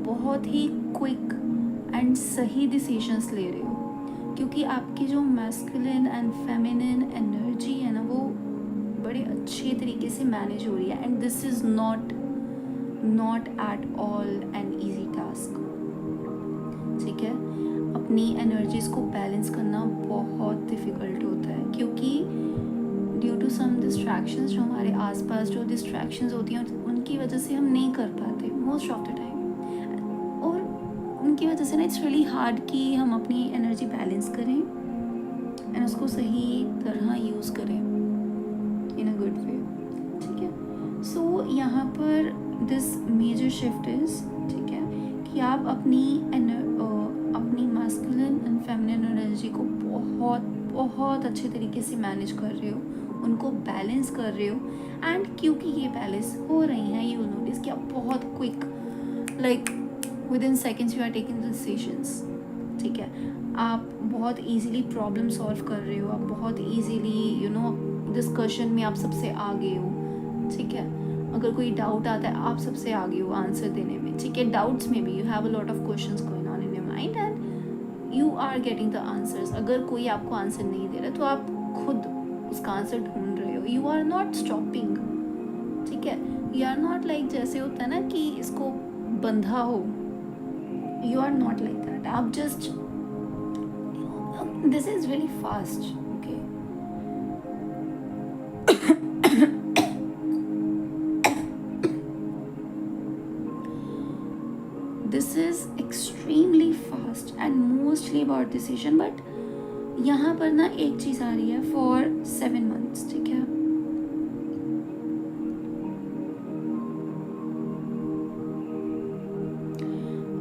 बहुत ही क्विक एंड सही डिसीजंस ले रहे हो, क्योंकि आपकी जो मैस्कुलिन एंड फेमिनिन एनर्जी है ना, वो बड़े अच्छे तरीके से मैनेज हो रही है। And this is not at all an easy task, ठीक है। अपनी एनर्जीज को बैलेंस करना बहुत डिफ़िकल्ट होता है, क्योंकि ड्यू टू सम डिस्ट्रैक्शंस, जो हमारे आसपास जो डिस्ट्रैक्शंस होती हैं उनकी वजह से हम नहीं कर पाते मोस्ट ऑफ द टाइम, और उनकी वजह से ना इट्स रियली हार्ड कि हम अपनी एनर्जी बैलेंस करें एंड उसको सही तरह यूज़ करें इन अ गुड वे, ठीक है। सो यहाँ पर दिस मेजर शिफ्ट इज़, ठीक है, कि आप अपनी मैस्कुलिन एंड फेमिनिन एनर्जी को बहुत अच्छे तरीके से मैनेज कर रहे हो, उनको बैलेंस कर रहे हो। एंड क्योंकि ये बैलेंस हो रही हैं, यू विल नोटिस कि आप बहुत quick, like within seconds you are taking decisions, ठीक है। आप बहुत ईजीली प्रॉब्लम सॉल्व कर रहे हो, आप बहुत ईजीली डिस्कशन में आप सबसे आगे हो, ठीक है। अगर कोई डाउट आता है आप सबसे आगे हो आंसर देने में, ठीक है। डाउट्स में भी you have a lot of questions going on in your mind and you are getting the answers. अगर कोई आपको आंसर नहीं दे रहा तो आप खुद उसका आंसर ढूंढ रहे हो, यू आर नॉट स्टॉपिंग, ठीक है। यू आर नॉट लाइक, जैसे होता है ना कि इसको बंधा हो, you are not like that. आप just, this is very fast, okay. This is extremely fast and mostly about decision. But यहाँ पर ना एक चीज़ आ रही है फॉर 7 months, ठीक है।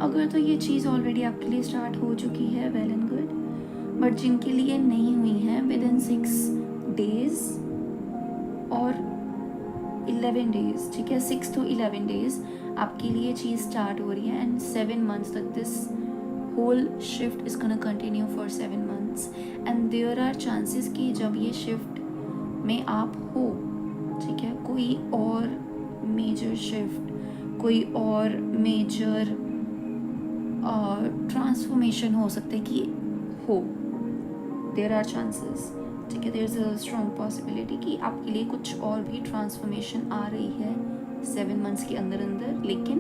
अगर तो ये चीज़ ऑलरेडी आपके लिए स्टार्ट हो चुकी है, वेल एंड गुड। बट जिनके लिए नहीं हुई है, विद इन 6 days और 11 days, ठीक है, 6 to 11 days आपके लिए चीज़ स्टार्ट हो रही है। एंड 7 months तक this whole shift is gonna continue for 7 months and there are chances कि जब ये shift में आप हो, ठीक है, कोई और major shift, कोई और major transformation हो सकता है कि हो, there are chances, ठीक है। there is a strong possibility कि आपके लिए कुछ और भी transformation आ रही है 7 months के अंदर। लेकिन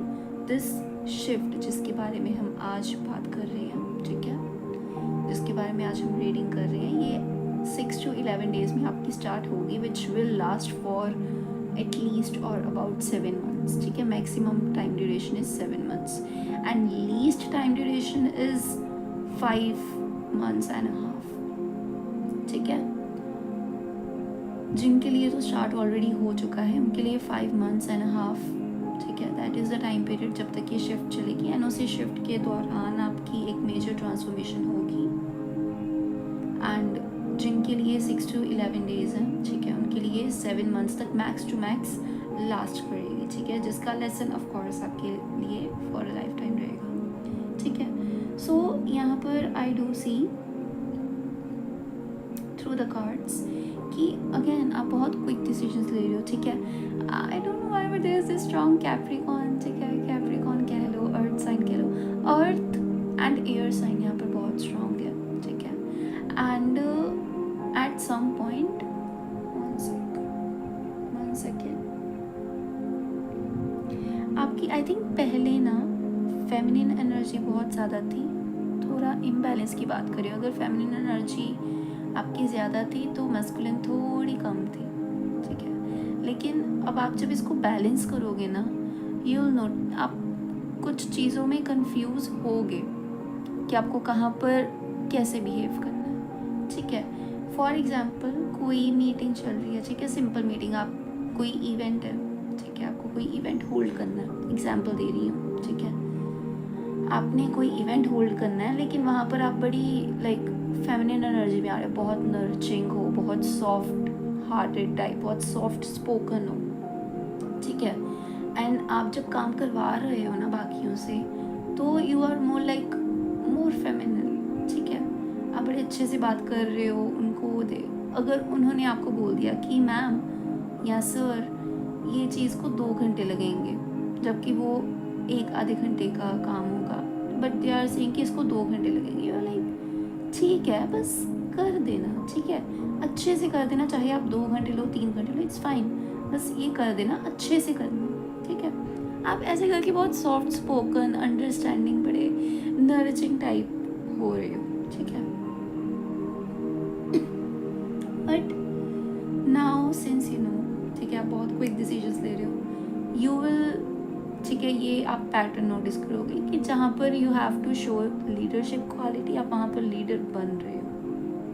this शिफ्ट जिसके बारे में हम आज बात कर रहे हैं, ठीक है, जिसके बारे में आज हम रीडिंग कर रहे हैं, ये 6 to 11 days में आपकी स्टार्ट होगी, which will last for at least और अबाउट 7 months, ठीक है। Maximum time duration is 7 months and least time duration is 5 months and a half, ठीक है। जिनके लिए तो स्टार्ट ऑलरेडी हो चुका है उनके लिए 5 months and a half, ठीक है, that is the time period जब तक ये शिफ्ट चलेगी। एंड उसी शिफ्ट के दौरान आपकी एक मेजर ट्रांसफॉर्मेशन होगी। एंड जिनके लिए 6 to 11 days है, ठीक है, उनके लिए 7 months तक मैक्स टू मैक्स लास्ट करेगी, ठीक है, जिसका लेसन ऑफ कोर्स आपके लिए फॉर अ लाइफ टाइम रहेगा, ठीक है। सो यहाँ पर I do see through the cards कि अगेन आप बहुत क्विक डिसीजंस ले रहे हो, ठीक है। I don't know why but there is this strong Capricorn, ठीक है, कैप्रिकॉन कह लो, अर्थ साइन कह लो, अर्थ एंड एयर साइन यहाँ पर बहुत स्ट्रॉन्ग है, ठीक है। And at some point, one second, आपकी आई थिंक पहले ना फेमिनिन एनर्जी बहुत ज़्यादा थी, थोड़ा इम्बैलेंस की बात करें, अगर फेमिनिन एनर्जी आपकी ज़्यादा थी तो मैस्कुलिन थोड़ी कम थी, ठीक है। लेकिन अब आप जब इसको बैलेंस करोगे ना, यू विल नोट, आप कुछ चीज़ों में कंफ्यूज होगे कि आपको कहाँ पर कैसे बिहेव करना है, ठीक है। फॉर एग्जांपल कोई मीटिंग चल रही है, ठीक है, सिंपल मीटिंग, आप कोई इवेंट है, ठीक है, आपको कोई इवेंट होल्ड करना है, एग्जांपल दे रही हूँ, ठीक है, आपने कोई इवेंट होल्ड करना है, लेकिन वहाँ पर आप बड़ी लाइक फेमिनिन एनर्जी में आ रहे हो, बहुत नर्चरिंग हो, बहुत सॉफ्ट हार्टेड टाइप, बहुत सॉफ्ट स्पोकन हो, ठीक है। एंड आप जब काम करवा रहे हो ना बाकियों से, तो you are more like more feminine, ठीक है। आप बड़े अच्छे से बात कर रहे हो, उनको वो दे। अगर उन्होंने आपको बोल दिया कि मैम या सर ये चीज़ को 2 घंटे लगेंगे, जबकि वो 1 आधे घंटे का काम होगा, बट दे आर सेइंग कि इसको 2 घंटे लगेंगे, और लाइक ठीक है बस कर देना, ठीक है, अच्छे से कर देना, चाहे आप 2 घंटे लो 3 घंटे लो, इट्स फाइन, बस ये कर देना, अच्छे से करना, ठीक है। आप ऐसे करके बहुत सॉफ्ट स्पोकन, अंडरस्टैंडिंग, बड़े नर्चरिंग टाइप हो रहे हो, ठीक है। But now since you know, ठीक है, आप बहुत क्विक डिसीजंस ले रहे हो, यू विल, ठीक है, ये आप पैटर्न नोटिस करोगे कि जहाँ पर you have to show leadership quality, आप वहाँ पर लीडर बन रहे हो,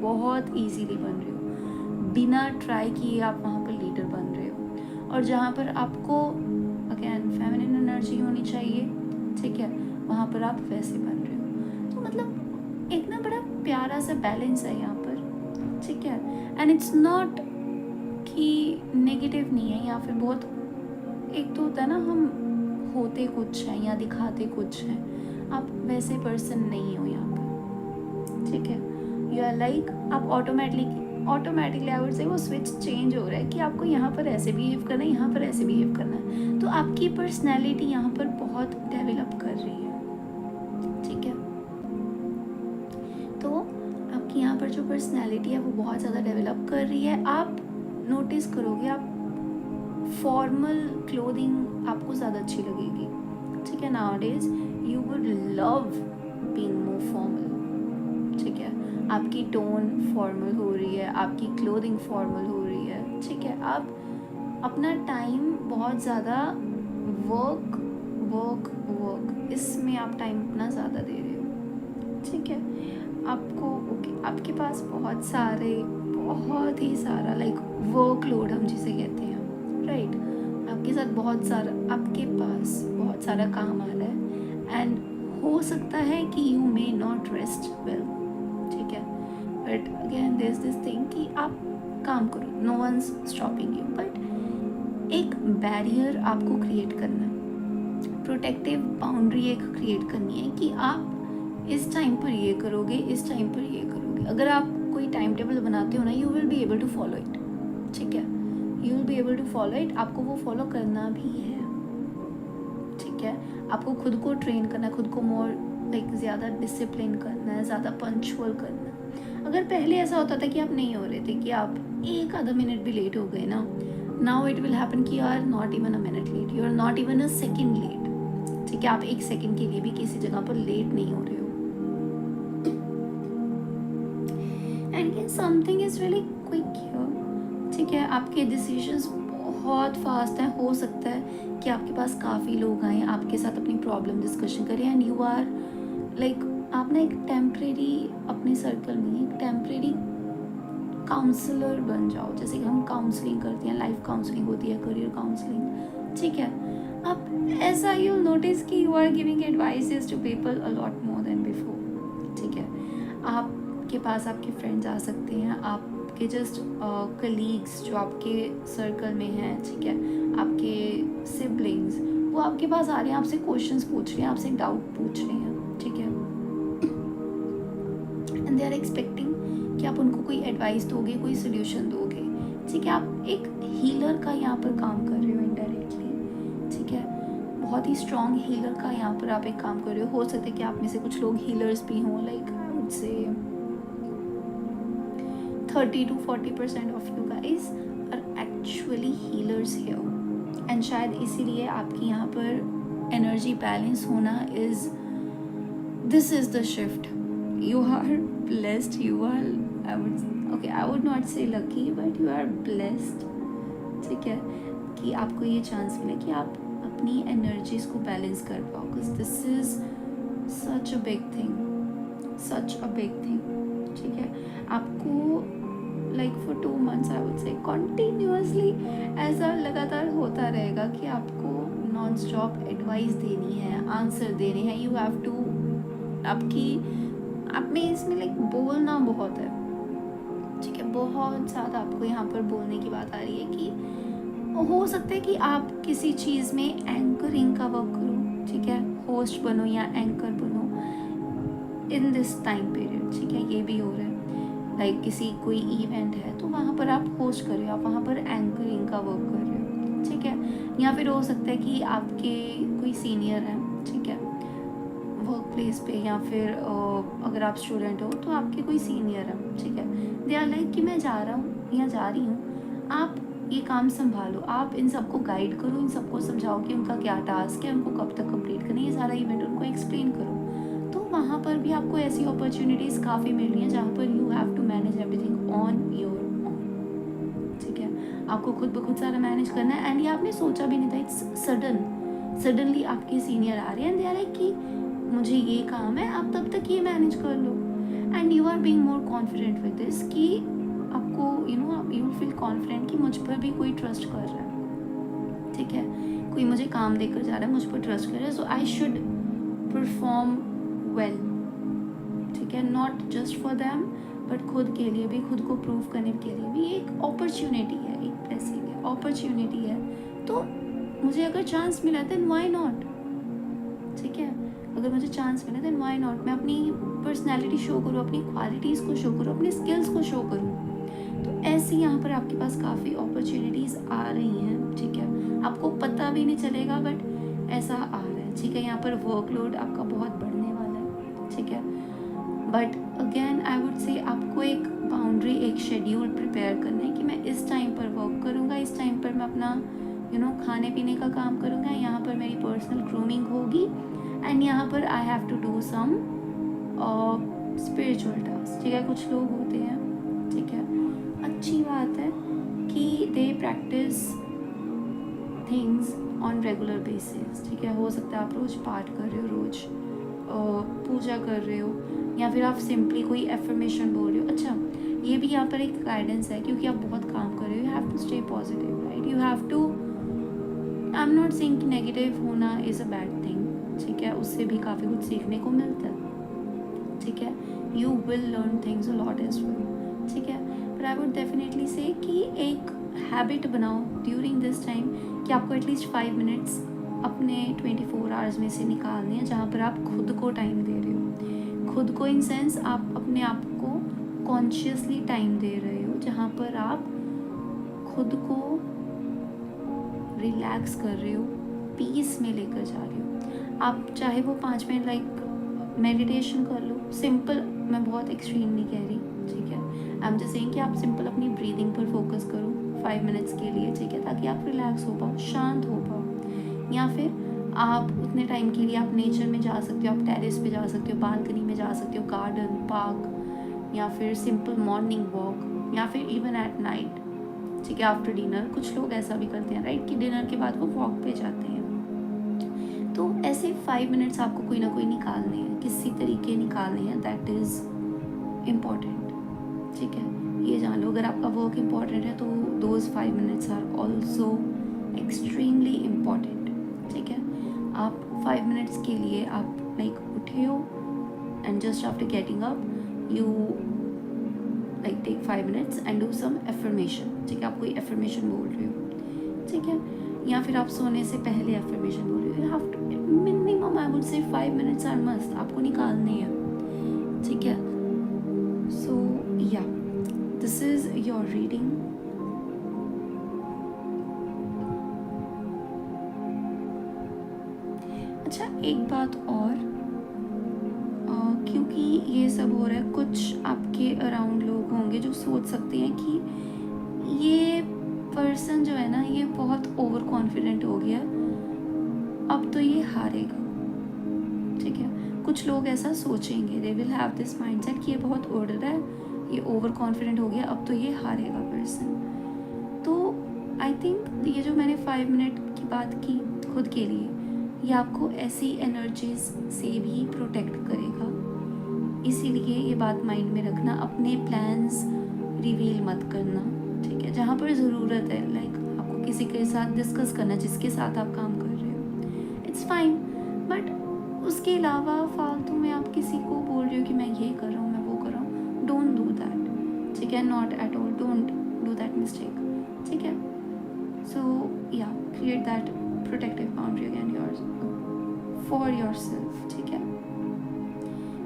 बहुत इजीली बन रहे हो, बिना ट्राई किए आप वहाँ पर लीडर बन रहे हो। और जहाँ पर आपको अगेन फेमिनिन एनर्जी होनी चाहिए, ठीक है, वहाँ पर आप वैसे बन रहे हो। तो मतलब एक ना बड़ा प्यारा सा बैलेंस है यहाँ पर, ठीक है। एंड इट्स नॉट कि नेगेटिव नहीं है, या फिर बहुत, एक तो होता है ना हम होते कुछ हैं या दिखाते कुछ हैं, आप वैसे पर्सन नहीं हो यहाँ पर, ठीक है। यू आर लाइक, आप ऑटोमेटिकली आई वुड से वो स्विच चेंज हो रहा है कि आपको यहाँ पर ऐसे बिहेव करना है, यहाँ पर ऐसे बिहेव करना है। तो आपकी पर्सनैलिटी यहाँ पर बहुत डेवलप कर रही है, ठीक है। तो आपकी यहाँ पर जो पर्सनैलिटी है वो बहुत ज़्यादा डेवलप कर रही है। आप नोटिस करोगे, आप फॉर्मल क्लोथिंग आपको ज़्यादा अच्छी लगेगी, ठीक है। Nowadays you would love being more formal, ठीक है। आपकी टोन फॉर्मल हो रही है, आपकी क्लोथिंग फॉर्मल हो रही है, ठीक है। आप अपना टाइम बहुत ज़्यादा वर्क वर्क वर्क इसमें आप टाइम अपना ज़्यादा दे रहे हो, ठीक है। आपको ओके, आपके पास बहुत ही सारा लाइक वर्कलोड हम जिसे कहते हैं, राइट। आपके पास बहुत सारा काम आ रहा है, एंड हो सकता है कि you may not rest well, ठीक है। But again there is this thing कि आप काम करो, no one's stopping you, but एक बैरियर आपको क्रिएट करना है, प्रोटेक्टिव बाउंड्री एक क्रिएट करनी है कि आप इस टाइम पर ये करोगे, इस टाइम पर ये करोगे। अगर आप कोई टाइम टेबल बनाते हो ना, you will be able to follow it, ठीक है, you will be able to follow it. आपको वो फॉलो करना भी है, ठीक है। आपको खुद को ट्रेन करना है, खुद को मोर लाइक ज़्यादा डिसिप्लिन करना है, ज़्यादा पंक्चुअल करना है। अगर पहले ऐसा होता था कि आप नहीं हो रहे थे, कि आप एक आधा मिनट भी लेट हो गए ना, नाउ इट विल हैपन कि you are not even a minute late, you are not even a second late, ठीक है। आप 1 सेकेंड के लिए भी किसी जगह पर लेट नहीं हो रहे हो। And something is really quick here, ठीक है। आपके डिसीजंस बहुत फास्ट हैं। हो सकता है कि आपके पास काफ़ी लोग आए, आपके साथ अपनी प्रॉब्लम डिस्कशन करें, एंड यू आर लाइक, आप ना एक टेम्परेरी अपने सर्कल में एक टेम्परेरी काउंसलर बन जाओ, जैसे कि हम काउंसलिंग करते हैं, लाइफ काउंसलिंग होती है, करियर काउंसलिंग, ठीक है। आप ऐसा यू नोटिस कि you are giving advices to people a lot more than before, ठीक है। आपके पास आपके फ्रेंड्स आ सकते हैं, आपके जस्ट कलीग्स जो आपके सर्कल में हैं, ठीक है, आपके सिबलिंग्स, वो आपके पास आ रहे हैं, आपसे क्वेश्चंस पूछ रहे हैं, आपसे डाउट पूछ रहे हैं, ठीक है। एंड दे आर एक्सपेक्टिंग कि आप उनको कोई एडवाइस दोगे, कोई सोल्यूशन दोगे, ठीक है। आप एक हीलर का यहाँ पर काम कर रहे हो इनडायरेक्टली, ठीक है। बहुत ही स्ट्रॉन्ग हीलर का यहाँ पर आप एक काम कर रहे हो सकता है कि आप में से कुछ लोग हीलर्स भी हों, लाइक आई वुड से 30 to 40% of you guys are actually healers here, and शायद इसीलिए आपकी यहाँ पर एनर्जी बैलेंस होना is, this is the shift. You are blessed, you are, I would not say lucky, but you are blessed, ठीक है, कि आपको ये चांस मिले कि आप अपनी एनर्जीज को बैलेंस कर पाओ, because this is such a big thing, ठीक है। आपको like for 2 months I would से कंटिन्यूअसली ऐसा लगातार होता रहेगा कि आपको नॉन स्टॉप एडवाइस देनी है, आंसर देने हैं, यू हैव टू, आप में इसमें लाइक बोलना बहुत है, ठीक है, बहुत ज़्यादा आपको यहाँ पर बोलने की बात आ रही है कि हो सकता है कि आप किसी चीज़ में एंकरिंग का वर्क करो, ठीक है, होस्ट बनो या एंकर बनो, इन दिस टाइम पीरियड, ठीक है, ये भी हो रहा है। लाइक किसी कोई इवेंट है तो वहाँ पर आप होस्ट कर रहे हो, आप वहाँ पर एंकरिंग का वर्क कर रहे हो, ठीक है। या फिर हो सकता है कि आपके कोई सीनियर हैं, ठीक है, वर्क प्लेस पे, या फिर अगर आप स्टूडेंट हो तो आपके कोई सीनियर है, ठीक है, दे आर लाइक कि मैं जा रहा हूँ या जा रही हूँ, आप ये काम संभालो, आप इन सबको गाइड करो, इन सबको समझाओ कि उनका क्या टास्क है, उनको कब तक कंप्लीट करना है, ये सारा इवेंट उनको एक्सप्लेन करो। तो वहाँ पर भी आपको ऐसी अपॉर्चुनिटीज़ काफ़ी मिल रही हैं जहाँ पर you have to manage everything on your own, ठीक है। आपको खुद ब खुद सारा मैनेज करना है, एंड ये आपने सोचा भी नहीं था, इट्स सडनली आपके सीनियर आ रहे हैं, दे आर लाइक कि मुझे ये काम है, आप तब तक ये मैनेज कर लो, and you are being more confident with this कि आपको यू फील कॉन्फिडेंट कि मुझ पर भी कोई ट्रस्ट कर रहा है, ठीक है, कोई मुझे काम देकर जा रहा है, मुझ पर ट्रस्ट कर रहा है, सो आई शुड परफॉर्म वेल, ठीक है, not just for them but खुद के लिए भी, खुद को प्रूव करने के लिए भी। एक अपॉर्चुनिटी है, एक ब्लेसिंग है, अपॉर्चुनिटी है, तो मुझे अगर चांस मिला देन व्हाई नॉट, ठीक है, अगर मुझे चांस मिला देन व्हाई नॉट, मैं अपनी पर्सनैलिटी शो करूँ, अपनी क्वालिटीज़ को शो करूँ, अपने स्किल्स को शो करूँ। तो ऐसी यहाँ पर आपके पास काफ़ी अपॉर्चुनिटीज़ आ रही हैं, ठीक है, आपको पता भी नहीं चलेगा बट ऐसा आ रहा है, ठीक है। यहाँ पर वर्कलोड आपका बहुत बढ़ने वाला है, ठीक है, बट अगेन आई वुड से आपको एक बाउंड्री, एक शेड्यूल प्रिपेयर करना है कि मैं इस टाइम पर वर्क करूँगा, इस टाइम पर मैं अपना खाने पीने का काम करूँगा, यहाँ पर मेरी पर्सनल ग्रूमिंग होगी, एंड यहाँ पर I have to do some spiritual task, ठीक है। कुछ लोग होते हैं, ठीक है, अच्छी बात है कि they practice things on regular basis, ठीक है, हो सकता है आप रोज़ पाठ कर रहे हो, रोज़ पूजा कर रहे हो, या फिर आप सिंपली कोई एफर्मेशन बोल रहे हो। अच्छा, ये भी यहाँ पर एक गाइडेंस है, क्योंकि आप बहुत काम कर रहे हो, you have to stay positive, right, you have to, I am not saying कि नेगेटिव होना इज़ अ बैड थिंग, ठीक है, उससे भी काफ़ी कुछ सीखने को मिलता है, ठीक है, you will learn things a lot as well, ठीक है, बट आई वुड डेफिनेटली से कि एक हैबिट बनाओ ड्यूरिंग दिस टाइम कि आपको एटलीस्ट 5 मिनट्स अपने 24 आवर्स में से निकालने हैं जहाँ पर आप खुद को टाइम दे रहे हो, खुद को इन सेंस आप अपने आप को कॉन्शियसली टाइम दे रहे हो, जहाँ पर आप खुद को रिलैक्स कर रहे हो, पीस में लेकर जा रहे हो। आप चाहे वो 5 मिनट लाइक मेडिटेशन कर लो, सिंपल, मैं बहुत एक्सट्रीम नहीं कह रही, ठीक है, आई एम जस्ट सेइंग कि आप सिंपल अपनी ब्रीदिंग पर फोकस करो 5 मिनट्स के लिए, ठीक है, ताकि आप रिलैक्स हो पाओ, शांत हो पाओ। या फिर आप उतने टाइम के लिए आप नेचर में जा सकते हो, आप टेरेस पे जा सकते हो, बालकनी में जा सकते हो, गार्डन, पार्क, या फिर सिंपल मॉर्निंग वॉक, या फिर इवन एट नाइट, ठीक है, आफ्टर डिनर। कुछ लोग ऐसा भी करते हैं, राइट, कि डिनर के बाद वो वॉक पे जाते हैं। तो ऐसे 5 मिनट्स आपको कोई ना कोई निकालने हैं, किसी तरीके निकालने हैं, दैट इज़ इम्पॉर्टेंट, ठीक है, ये जान लो। अगर आपका वर्क इम्पॉर्टेंट है तो those 5 minutes are also extremely important, ठीक है। आप 5 मिनट्स के लिए आप लाइक उठे हो, and just after getting up you like take 5 minutes and do some affirmation, ठीक है, आप कोई एफर्मेशन बोल रहे हो, ठीक है, या फिर आप सोने से पहले एफर्मेशन बोल रहे हो, you have to minimum I would say 5 minutes are must, आपको निकालने हैं, ठीक है। सो या दिस इज़ योर रीडिंग। अच्छा, एक बात और, क्योंकि ये सब हो रहा है, कुछ आपके अराउंड लोग होंगे जो सोच सकते हैं कि ये पर्सन जो है ना, ये बहुत ओवर कॉन्फिडेंट हो गया, अब तो ये हारेगा, ठीक है। कुछ लोग ऐसा सोचेंगे, they will have this mindset कि ये बहुत उड़ रहा है, ये ओवर कॉन्फिडेंट हो गया, अब तो ये हारेगा पर्सन। तो आई थिंक ये जो मैंने 5 मिनट की बात की खुद के लिए, ये आपको ऐसी एनर्जीज से भी प्रोटेक्ट करेगा, इसीलिए ये बात माइंड में रखना, अपने प्लान्स रिवील मत करना, ठीक है, जहाँ पर ज़रूरत है, लाइक आपको किसी के साथ डिस्कस करना, जिसके साथ आप काम कर रहे हो, इट्स फाइन, बट उसके अलावा फालतू में आप किसी को बोल रहे हो कि मैं ये कर रहा हूँ, मैं वो कर रहा हूँ, डोंट डू दैट, ठीक है, not at all, don't do that mistake, ठीक है। सो या create that protective boundary again yours for your self, ठीक है।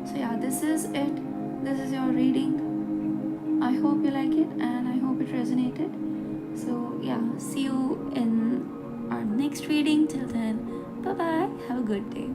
सो या yeah, this is it. This is your reading. I hope you like it and I hope it resonated. So yeah, see you in our next reading. Till then, bye bye, have a good day.